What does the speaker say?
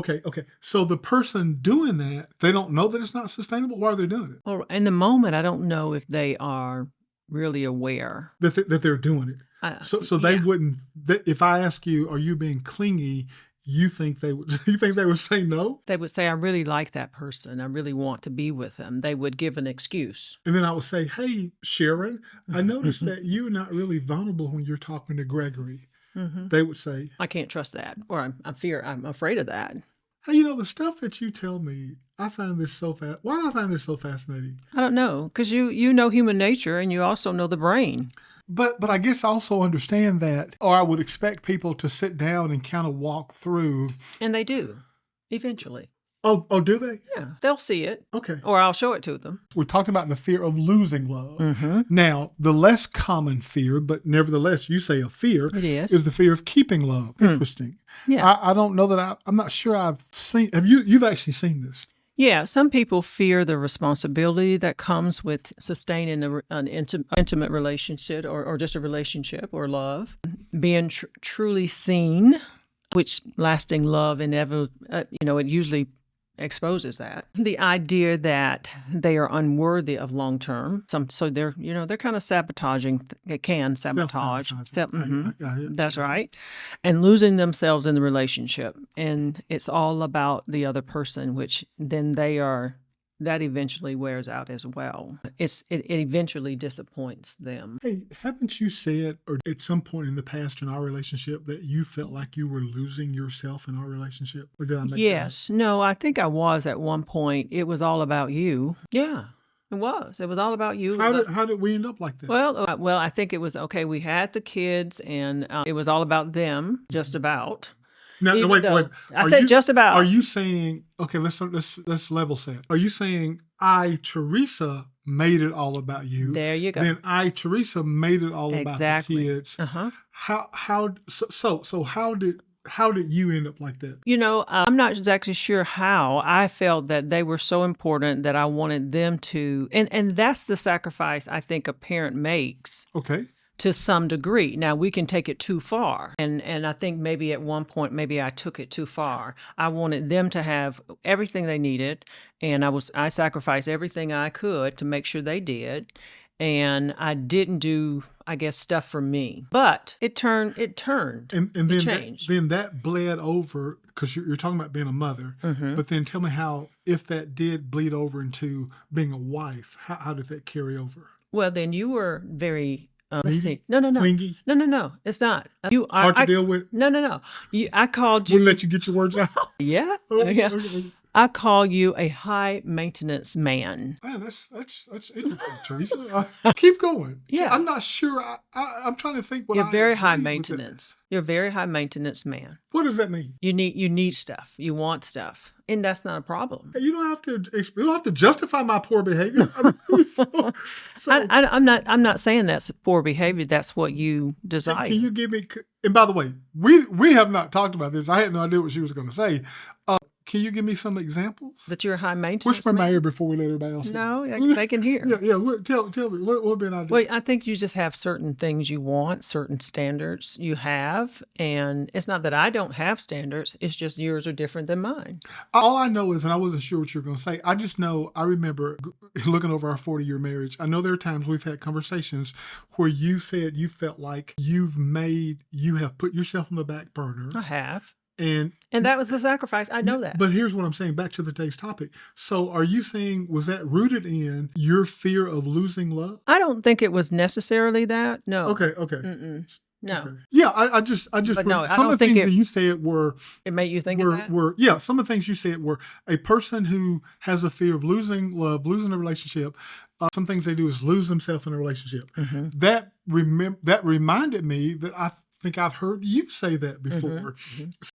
Okay. So the person doing that, they don't know that it's not sustainable. Why are they doing it? Or in the moment, I don't know if they are really aware. That they're doing it. So they Yeah. wouldn't. If I ask you, are you being clingy? You think they would? You think they would say no? They would say, I really like that person. I really want to be with them. They would give an excuse. And then I would say, hey, Sharon, I noticed that you're not really vulnerable when you're talking to Gregory. They would say, I can't trust that, or I'm afraid of that. hey, the stuff that you tell me, I find this so why do I find this so fascinating? I don't know, because you know human nature, and you also know the brain. But I guess I also understand that, or I would expect people to sit down and kind of walk through. And they do, eventually. Oh, do they? Yeah, they'll see it. Okay. Or I'll show it to them. We're talking about the fear of losing love. Now, the less common fear, but nevertheless, you say a fear, It is the fear of keeping love. Interesting. Yeah. I don't know that I'm not sure I've seen. You've actually seen this? Yeah, some people fear the responsibility that comes with sustaining an intimate relationship or just a relationship or love. Being truly seen, which lasting love inevitably, it usually exposes that. The idea that they are unworthy of long term. So they're kind of sabotaging. They can sabotage. That's right. And losing themselves in the relationship. And it's all about the other person, which then that eventually wears out as well. It eventually disappoints them. Hey, haven't you said, or at some point in the past in our relationship, that you felt like you were losing yourself in our relationship? Or did I make Yes. No, I think I was at one point. It was all about you. Yeah, it was. It was all about you. How did we end up like that? Well, I think it was okay. We had the kids, and it was all about them, just about. No, wait. I said just about. Are you saying, okay, let's level set. Are you saying I, Teresa, made it all about you? There you go. Then I, Teresa, made it all about the kids. So how did you end up like that? I'm not exactly sure how. I felt that they were so important that I wanted them to, and that's the sacrifice I think a parent makes. Okay. To some degree. Now, we can take it too far. And I think maybe at one point, maybe I took it too far. I wanted them to have everything they needed, and I sacrificed everything I could to make sure they did. And I didn't do, I guess, stuff for me. But it turned. And then changed. Then that bled over, because you're talking about being a mother. But then tell me how, if that did bleed over into being a wife, how did that carry over? Well, then you were very... let's see. Clingy? No. It's not. Hard to deal with? No. I called you. Wouldn't let you get your words out? Yeah. Yeah. I call you a high maintenance man. Man, that's interesting, Teresa. Keep going. Yeah. I'm not sure. I'm trying to think what You're very high maintenance. You're a very high maintenance man. What does that mean? You need stuff. You want stuff. And that's not a problem. You don't have to justify my poor behavior. I'm not saying that's poor behavior. That's what you desire. Can you give me? And by the way, we have not talked about this. I had no idea what she was going to say. Can you give me some examples? That you're a high maintenance. Where's my mayor before we let everybody else know? They can hear. Yeah. Tell me what been I do? Well, I think you just have certain things you want, certain standards you have, and it's not that I don't have standards. It's just yours are different than mine. All I know is, and I wasn't sure what you were going to say. I just know I remember looking over our 40-year marriage. I know there are times we've had conversations where you said you felt like you have put yourself on the back burner. I have. And that was the sacrifice. I know that. But here's what I'm saying, back to today's topic. So are you saying, was that rooted in your fear of losing love? I don't think it was necessarily that. No. Okay. No. Okay. Yeah, I just. But no, I some don't of the think things that you said were. It made you think of that? Some of the things you said were a person who has a fear of losing love, losing a relationship. Some things they do is lose themselves in a relationship. That reminded me that I think I've heard you say that before.